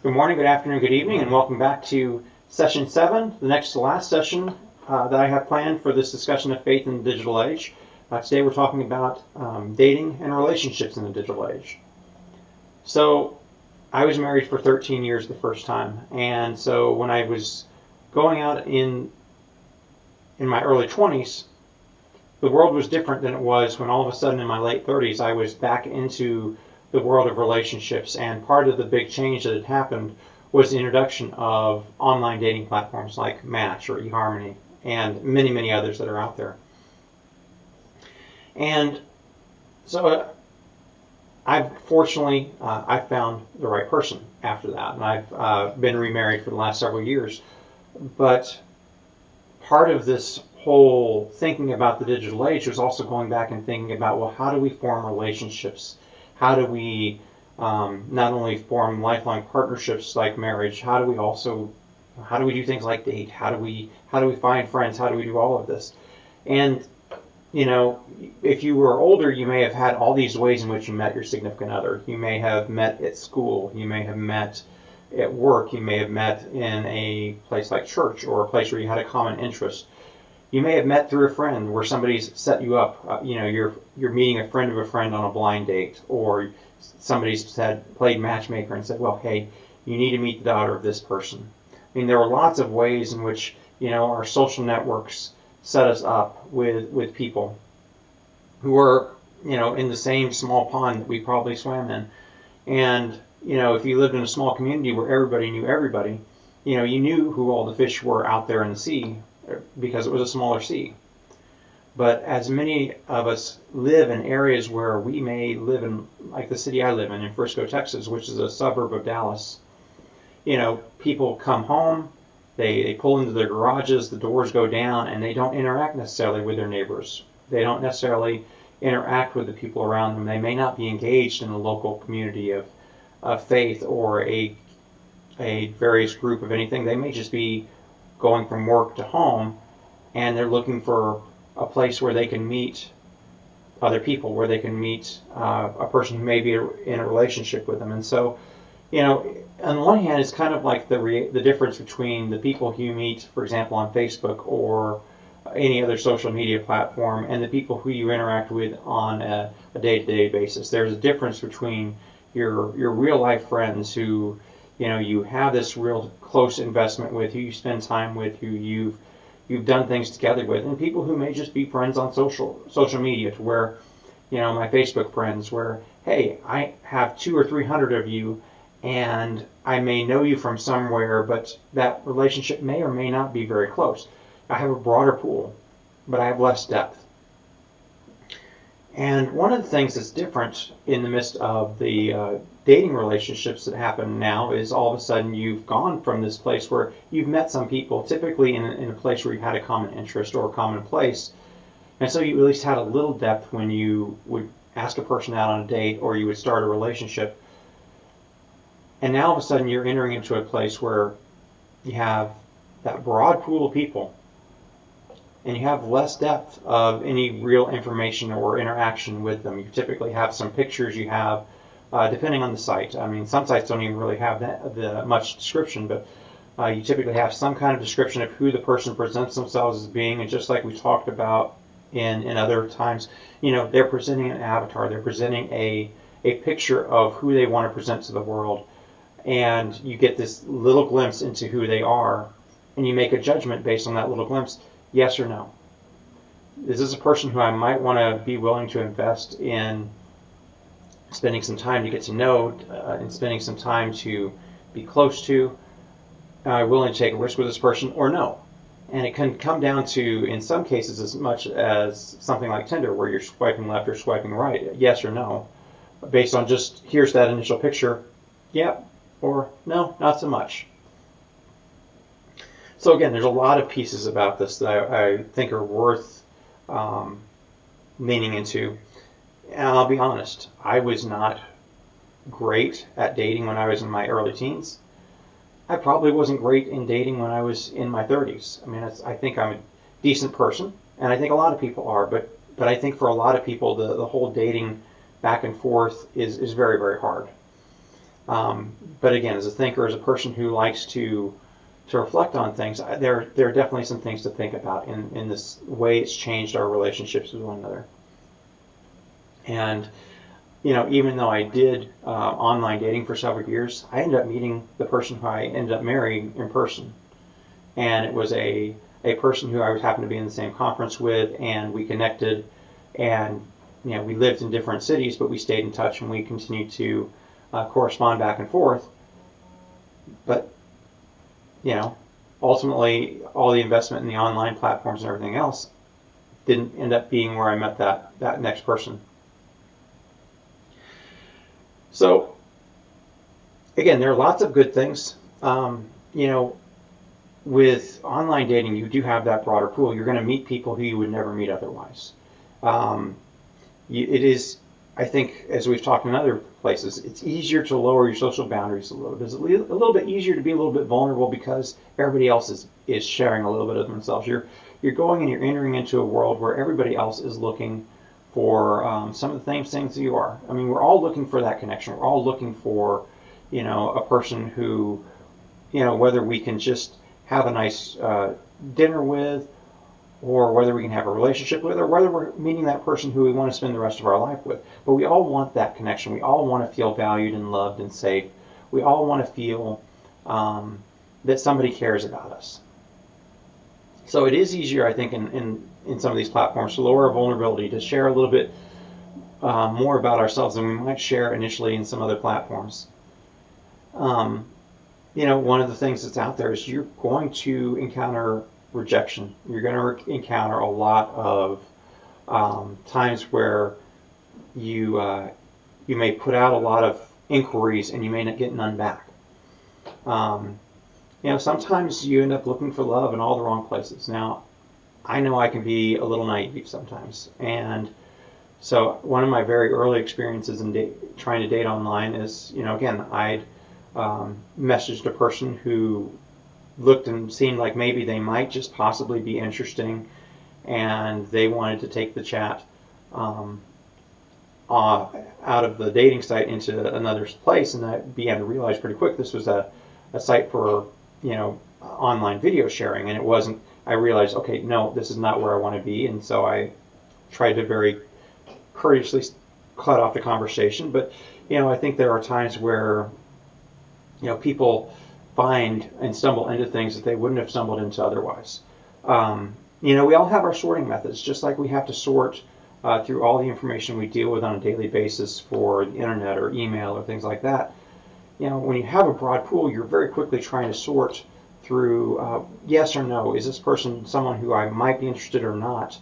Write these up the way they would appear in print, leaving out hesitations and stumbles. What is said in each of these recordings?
Good morning, good afternoon, good evening, and welcome back to session 7, the next to last session that I have planned for this discussion of faith in the digital age. Today we're talking about dating and relationships in the digital age. So I was married for 13 years the first time, and so when I was going out in my early 20s, the world was different than it was when all of a sudden in my late 30s I was back into the world of relationships, and part of the big change that had happened was the introduction of online dating platforms like Match or eHarmony and many, many others that are out there. And so I've fortunately I found the right person after that, and I've been remarried for the last several years. But part of this whole thinking about the digital age was also going back and thinking about, well, how do we form relationships? How do we not only form lifelong partnerships like marriage? How do we do things like date? How do we find friends? How do we do all of this? And if you were older, you may have had all these ways in which you met your significant other. You may have met at school. You may have met at work. You may have met in a place like church or a place where you had a common interest. You may have met through a friend where somebody's set you up. You're meeting a friend of a friend on a blind date, or somebody's played matchmaker and said, well, hey, you need to meet the daughter of this person. I mean, there are lots of ways in which our social networks set us up with people who are in the same small pond that we probably swam in. And if you lived in a small community where everybody knew everybody, you knew who all the fish were out there in the sea because it was a smaller sea. But as many of us live in areas where we may live in, like the city I live in Frisco, Texas, which is a suburb of Dallas, people come home, they pull into their garages, the doors go down, and they don't interact necessarily with their neighbors. They don't necessarily interact with the people around them. They may not be engaged in a local community of faith or a various group of anything. They may just be going from work to home, and they're looking for a place where they can meet other people, where they can meet a person who may be in a relationship with them. And so, on the one hand, it's kind of like the difference between the people who you meet, for example, on Facebook or any other social media platform, and the people who you interact with on a day-to-day basis. There's a difference between your real life friends who you have this real close investment with, who you spend time with, who you've done things together with, and people who may just be friends on social media, to where my Facebook friends, where, hey, I have 200 or 300 of you, and I may know you from somewhere, but that relationship may or may not be very close. I have a broader pool, but I have less depth. And one of the things that's different in the midst of the dating relationships that happen now is all of a sudden you've gone from this place where you've met some people, typically in a place where you had a common interest or a common place, and so you at least had a little depth when you would ask a person out on a date or you would start a relationship. And now all of a sudden you're entering into a place where you have that broad pool of people, and you have less depth of any real information or interaction with them. You typically have some pictures, you have, depending on the site. I mean, some sites don't even really have the much description, but you typically have some kind of description of who the person presents themselves as being, and just like we talked about in other times, they're presenting an avatar, they're presenting a picture of who they want to present to the world, and you get this little glimpse into who they are, and you make a judgment based on that little glimpse. Yes or no? Is this a person who I might want to be willing to invest in spending some time to get to know, and spending some time to be close to? Am I willing to take a risk with this person, or no? And it can come down to, in some cases, as much as something like Tinder, where you're swiping left or swiping right, yes or no, based on just, here's that initial picture, yep, or no, not so much. So again, there's a lot of pieces about this that I think are worth leaning into. And I'll be honest, I was not great at dating when I was in my early teens. I probably wasn't great in dating when I was in my 30s. I mean, I think I'm a decent person, and I think a lot of people are, but I think for a lot of people, the whole dating back and forth is very, very hard. But again, as a thinker, as a person who likes to reflect on things, there are definitely some things to think about in this way it's changed our relationships with one another. And even though I did online dating for several years, I ended up meeting the person who I ended up marrying in person. And it was a person who I happened to be in the same conference with, and we connected, and we lived in different cities, but we stayed in touch, and we continued to correspond back and forth. But ultimately, all the investment in the online platforms and everything else didn't end up being where I met that next person. So again, there are lots of good things. With online dating, you do have that broader pool. You're going to meet people who you would never meet otherwise. It is, I think, as we've talked in other places, it's easier to lower your social boundaries a little bit. It's a little bit easier to be a little bit vulnerable because everybody else is sharing a little bit of themselves. You're going and you're entering into a world where everybody else is looking for some of the same things that you are. I mean, we're all looking for that connection. We're all looking for, a person who, whether we can just have a nice dinner with, or whether we can have a relationship with, or whether we're meeting that person who we want to spend the rest of our life with. But we all want that connection. We all want to feel valued and loved and safe. We all want to feel that somebody cares about us. So it is easier, I think, in some of these platforms to lower our vulnerability, to share a little bit more about ourselves than we might share initially in some other platforms. One of the things that's out there is you're going to encounter rejection. You're going to encounter a lot of times where you may put out a lot of inquiries and you may not get none back. Sometimes you end up looking for love in all the wrong places. Now, I know I can be a little naive sometimes, and so one of my very early experiences in trying to date online is, again, I'd messaged a person who looked and seemed like maybe they might just possibly be interesting, and they wanted to take the chat out of the dating site into another place, and I began to realize pretty quick this was a site for online video sharing, and it wasn't. I realized, okay, no, this is not where I want to be, and so I tried to very courteously cut off the conversation. But I think there are times where people find and stumble into things that they wouldn't have stumbled into otherwise. We all have our sorting methods, just like we have to sort through all the information we deal with on a daily basis for the internet or email or things like that. When you have a broad pool, you're very quickly trying to sort through yes or no. Is this person someone who I might be interested or not?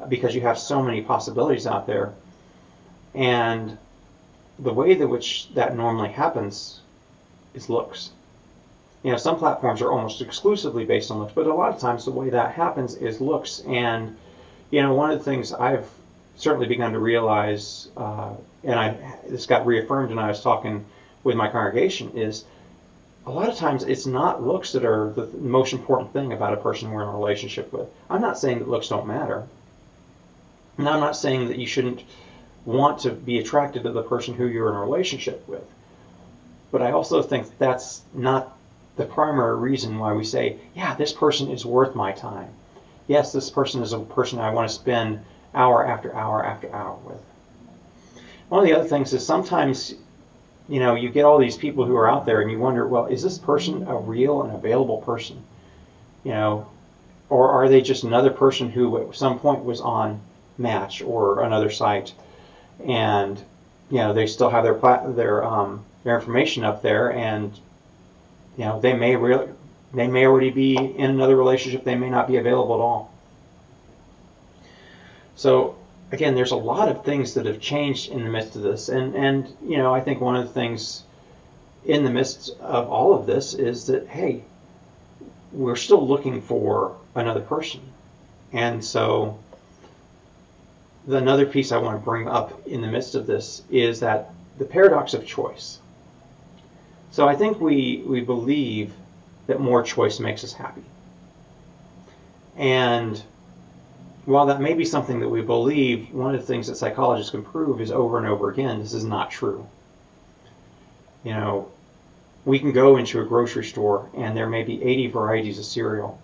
Because you have so many possibilities out there. And the way in which that normally happens is looks. Some platforms are almost exclusively based on looks, but a lot of times the way that happens is looks. And one of the things I've certainly begun to realize, and this got reaffirmed when I was talking with my congregation, is a lot of times it's not looks that are the most important thing about a person we're in a relationship with. I'm not saying that looks don't matter, and I'm not saying that you shouldn't want to be attracted to the person who you're in a relationship with. But I also think that's not the primary reason why we say, yeah, this person is worth my time. Yes, this person is a person I want to spend hour after hour after hour with. One of the other things is sometimes, you get all these people who are out there and you wonder, well, is this person a real and available person? Or are they just another person who at some point was on Match or another site, and they still have their information up there, and they may already be in another relationship. They may not be available at all. So again, there's a lot of things that have changed in the midst of this, and I think one of the things in the midst of all of this is that, hey, we're still looking for another person. And so another piece I want to bring up in the midst of this is that the paradox of choice. So I think we believe that more choice makes us happy. And while that may be something that we believe, one of the things that psychologists can prove is over and over again, this is not true. You know, we can go into a grocery store and there may be 80 varieties of cereal,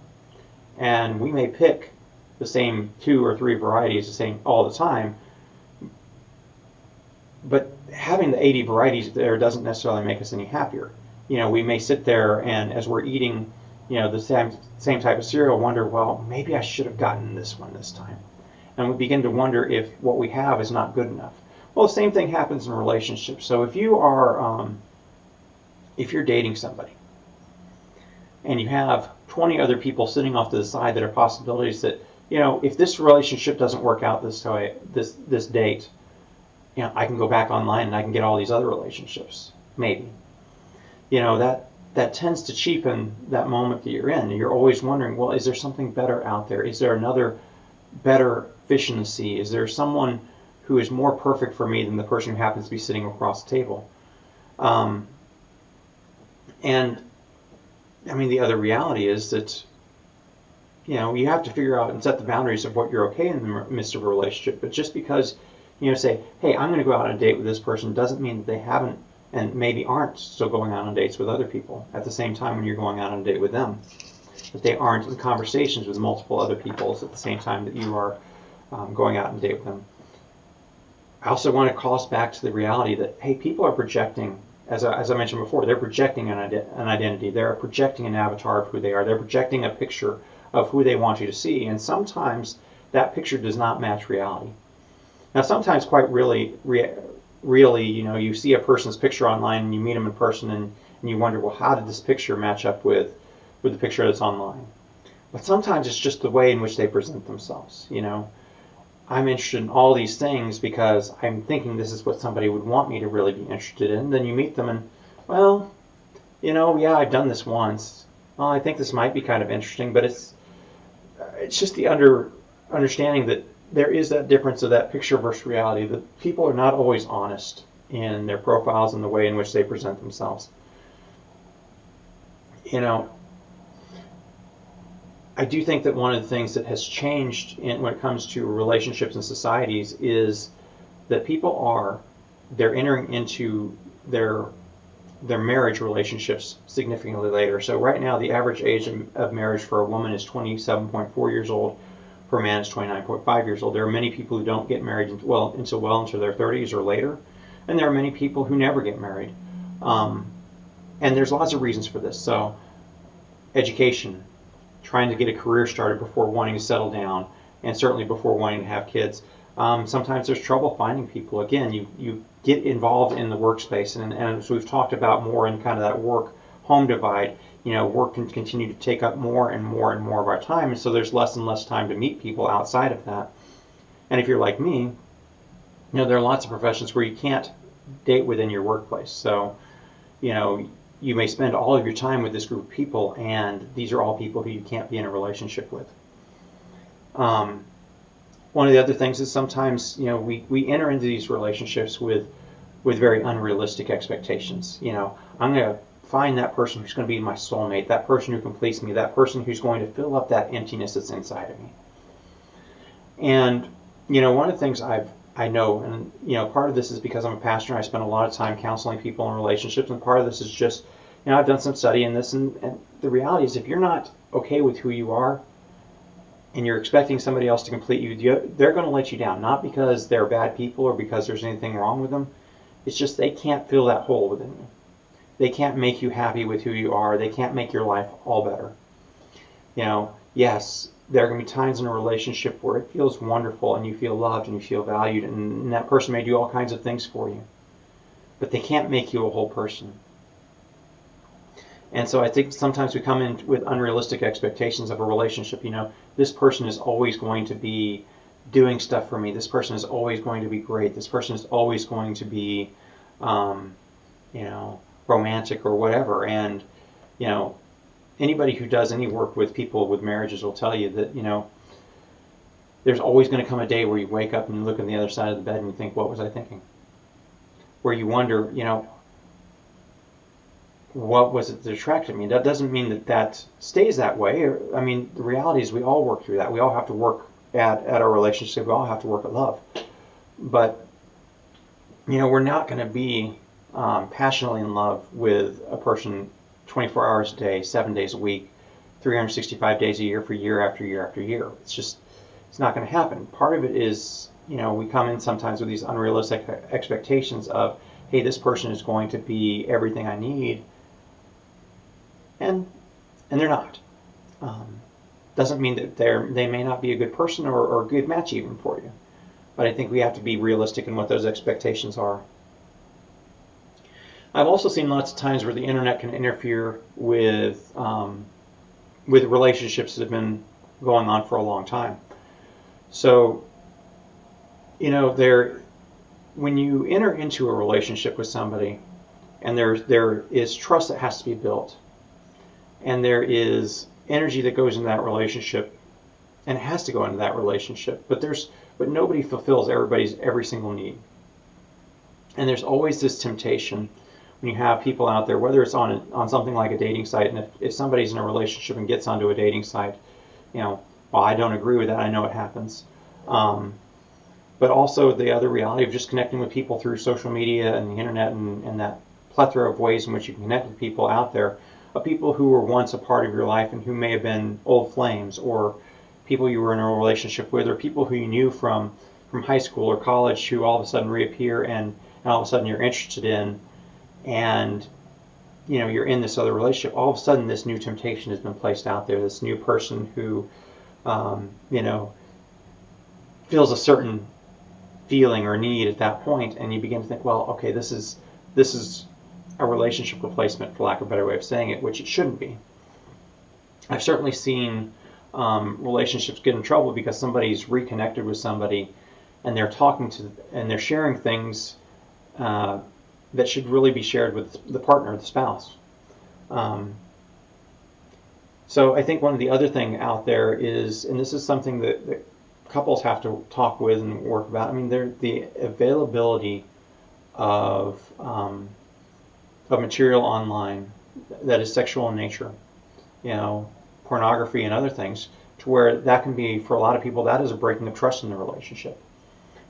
and we may pick the same 2 or 3 varieties the same all the time, but having the 80 varieties there doesn't necessarily make us any happier. You know, we may sit there and as we're eating, you know, the same type of cereal, wonder, well, maybe I should have gotten this one this time. And we begin to wonder if what we have is not good enough. Well, the same thing happens in relationships. So if you're dating somebody and you have 20 other people sitting off to the side that are possibilities that, you know, if this relationship doesn't work out this date, you know, I can go back online and I can get all these other relationships, maybe. You know, that tends to cheapen that moment that you're in. You're always wondering, well, is there something better out there? Is there another better fish in the sea? Is there someone who is more perfect for me than the person who happens to be sitting across the table? And I mean, the other reality is that, you know, you have to figure out and set the boundaries of what you're okay in the midst of a relationship. But just because, you know, say, hey, I'm going to go out on a date with this person doesn't mean that they haven't and maybe aren't still going out on dates with other people at the same time when you're going out on a date with them. That they aren't in conversations with multiple other people at the same time that you are going out on a date with them. I also want to call us back to the reality that, hey, people are projecting, as I mentioned before, they're projecting an identity. They're projecting an avatar of who they are. They're projecting a picture of who they want you to see. And sometimes that picture does not match reality. Now, sometimes quite really, you know, you see a person's picture online and you meet them in person and you wonder, well, how did this picture match up with the picture that's online? But sometimes it's just the way in which they present themselves, you know. I'm interested in all these things because I'm thinking this is what somebody would want me to really be interested in. Then you meet them and, well, you know, yeah, I've done this once. Well, I think this might be kind of interesting, but it's just the understanding that there is that difference of that picture versus reality, that people are not always honest in their profiles and the way in which they present themselves. You know, I do think that one of the things that has changed when it comes to relationships and societies is that they're entering into their marriage relationships significantly later. So right now, the average age of marriage for a woman is 27.4 years old. For a man, is 29.5 years old. There are many people who don't get married until well into their 30s or later, and there are many people who never get married. And there's lots of reasons for this. So, education, trying to get a career started before wanting to settle down, and certainly before wanting to have kids. Sometimes there's trouble finding people. Again, you get involved in the workspace, and as we've talked about more in kind of that work-home divide, you know, work can continue to take up more and more and more of our time, and so there's less and less time to meet people outside of that. And if you're like me, you know, there are lots of professions where you can't date within your workplace. So, you know, you may spend all of your time with this group of people, and these are all people who you can't be in a relationship with. One of the other things is sometimes, you know, we enter into these relationships with very unrealistic expectations. You know, I'm going to find that person who's going to be my soulmate, that person who completes me, that person who's going to fill up that emptiness that's inside of me. And, you know, one of the things I know, and, you know, part of this is because I'm a pastor and I spend a lot of time counseling people in relationships, and part of this is just, you know, I've done some study in this, and the reality is if you're not okay with who you are and you're expecting somebody else to complete you, they're going to let you down, not because they're bad people or because there's anything wrong with them. It's just they can't fill that hole within you. They can't make you happy with who you are. They can't make your life all better. You know, yes, there are going to be times in a relationship where it feels wonderful and you feel loved and you feel valued, and that person may do all kinds of things for you. But they can't make you a whole person. And so I think sometimes we come in with unrealistic expectations of a relationship. You know, this person is always going to be doing stuff for me. This person is always going to be great. This person is always going to be, you know, romantic or whatever. And, you know, anybody who does any work with people with marriages will tell you that, you know, there's always going to come a day where you wake up and you look on the other side of the bed and you think, what was I thinking? Where you wonder, you know, what was it that attracted me? That doesn't mean that stays that way. I mean, the reality is we all work through that. We all have to work at our relationship. We all have to work at love. But, you know, we're not going to be passionately in love with a person 24 hours a day, 7 days a week, 365 days a year for year after year after year. It's not going to happen. Part of it is, we come in sometimes with these unrealistic expectations of, hey, this person is going to be everything I need, and they're not. Doesn't mean that they may not be a good person or a good match even for you. But I think we have to be realistic in what those expectations are. I've also seen lots of times where the internet can interfere with relationships that have been going on for a long time. So, when you enter into a relationship with somebody, and there is trust that has to be built, and there is energy that goes into that relationship, and it has to go into that relationship, but nobody fulfills every single need. And there's always this temptation when you have people out there, whether it's on something like a dating site, and if somebody's in a relationship and gets onto a dating site, well, I don't agree with that. I know it happens. But also the other reality of just connecting with people through social media and the internet and that plethora of ways in which you can connect with people out there, of people who were once a part of your life and who may have been old flames, or people you were in a relationship with, or people who you knew from high school or college who all of a sudden reappear and all of a sudden you're interested in, and you're in this other relationship. All of a sudden this new temptation has been placed out there, this new person who feels a certain feeling or need at that point, and you begin to think, well, okay, this is a relationship replacement, for lack of a better way of saying it, which it shouldn't be. I've certainly seen relationships get in trouble because somebody's reconnected with somebody and they're they're sharing things that should really be shared with the partner, the spouse. So I think one of the other thing out there is, and this is something that couples have to talk with and work about, the availability of material online that is sexual in nature, pornography and other things, to where that can be, for a lot of people, that is a breaking of trust in the relationship.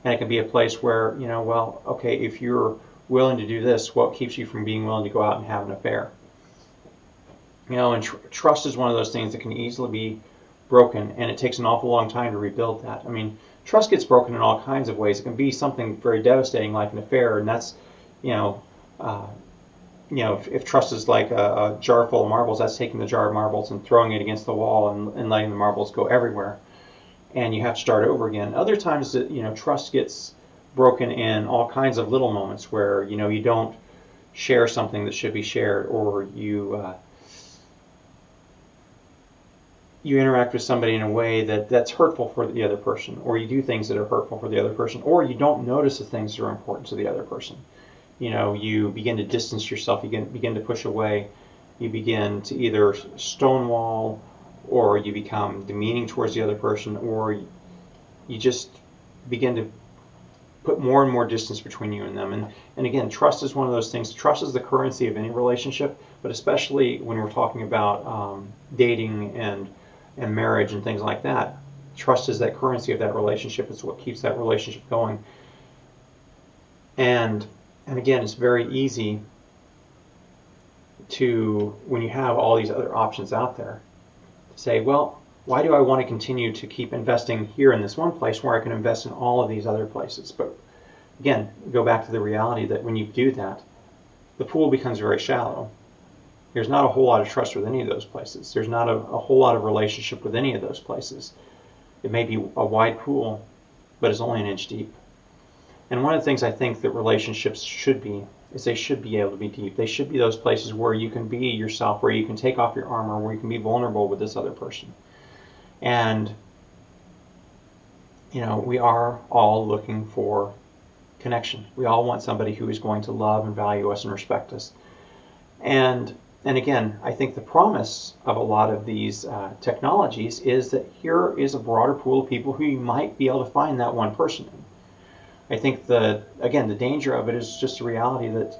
And it can be a place where, well, okay, if you're willing to do this, what keeps you from being willing to go out and have an affair? And trust is one of those things that can easily be broken, and it takes an awful long time to rebuild that. Trust gets broken in all kinds of ways. It can be something very devastating like an affair, and that's, if trust is like a jar full of marbles, that's taking the jar of marbles and throwing it against the wall and letting the marbles go everywhere, and you have to start over again. Other times, trust gets broken in all kinds of little moments where you don't share something that should be shared, or you interact with somebody in a way that's hurtful for the other person, or you do things that are hurtful for the other person, or you don't notice the things that are important to the other person. You begin to distance yourself, you begin to push away, you begin to either stonewall, or you become demeaning towards the other person, or you just begin to put more and more distance between you and them. And again, trust is one of those things. Trust is the currency of any relationship, but especially when we're talking about dating and marriage and things like that. Trust is that currency of that relationship. It's what keeps that relationship going. And again, it's very easy to, when you have all these other options out there, to say, well, why do I want to continue to keep investing here in this one place where I can invest in all of these other places? But again, go back to the reality that when you do that, the pool becomes very shallow. There's not a whole lot of trust with any of those places. There's not a whole lot of relationship with any of those places. It may be a wide pool, but it's only an inch deep. And one of the things I think that relationships should be is they should be able to be deep. They should be those places where you can be yourself, where you can take off your armor, where you can be vulnerable with this other person. And, we are all looking for connection. We all want somebody who is going to love and value us and respect us. And again, I think the promise of a lot of these technologies is that here is a broader pool of people who you might be able to find that one person in. I think the danger of it is just the reality that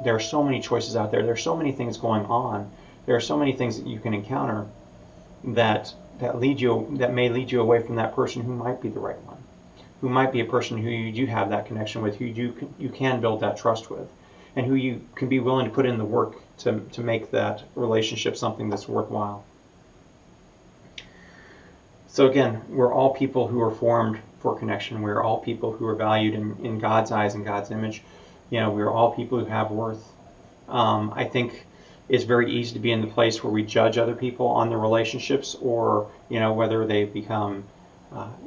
there are so many choices out there. There are so many things going on. There are so many things that you can encounter that may lead you away from that person who might be the right one, who might be a person who you do have that connection with, who you can build that trust with. and who you can be willing to put in the work to make that relationship something that's worthwhile. So again, we're all people who are formed for connection. We're all people who are valued in God's eyes and God's image. We're all people who have worth. I think it's very easy to be in the place where we judge other people on their relationships, or whether they become,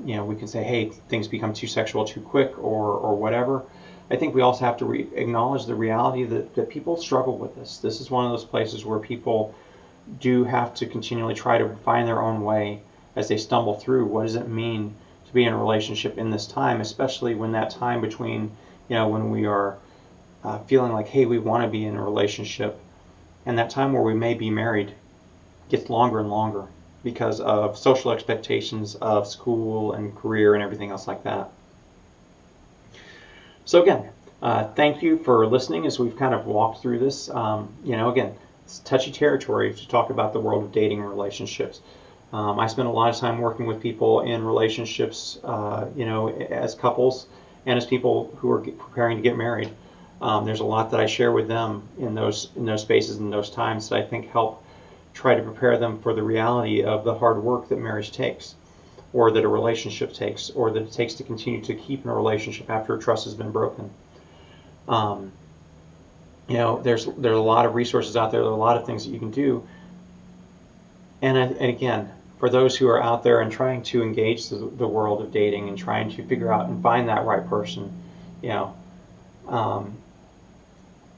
we can say, hey, things become too sexual too quick, or whatever. I think we also have to acknowledge the reality that people struggle with this. This is one of those places where people do have to continually try to find their own way as they stumble through. What does it mean to be in a relationship in this time, especially when that time between, when we are feeling like, hey, we want to be in a relationship, and that time where we may be married gets longer and longer because of social expectations of school and career and everything else like that. So again, thank you for listening as we've kind of walked through this. Again, it's touchy territory to talk about the world of dating and relationships. I spend a lot of time working with people in relationships, as couples and as people who are preparing to get married. There's a lot that I share with them in those spaces and those times that I think help try to prepare them for the reality of the hard work that marriage takes, or that a relationship takes, or that it takes to continue to keep in a relationship after trust has been broken. There's a lot of resources out there. There are a lot of things that you can do. And again, for those who are out there and trying to engage the world of dating and trying to figure out and find that right person,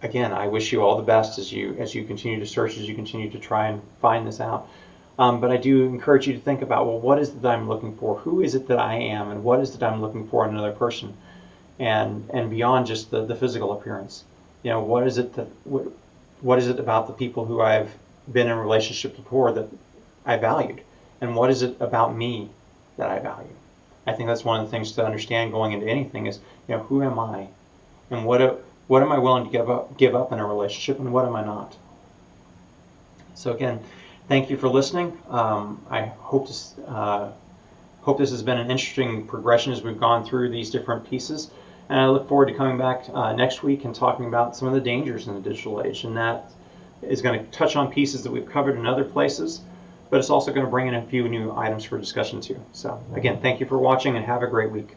again, I wish you all the best as you continue to search, as you continue to try and find this out. But I do encourage you to think about, well, what is it that I'm looking for? Who is it that I am? And what is it I'm looking for in another person? And beyond just the physical appearance. What is it about the people who I've been in relationships before that I valued? And what is it about me that I value? I think that's one of the things to understand going into anything is, who am I? And what am I willing to give up in a relationship, and what am I not? So again, thank you for listening. I hope this has been an interesting progression as we've gone through these different pieces. And I look forward to coming back next week and talking about some of the dangers in the digital age. And that is going to touch on pieces that we've covered in other places, but it's also going to bring in a few new items for discussion too. So again, thank you for watching and have a great week.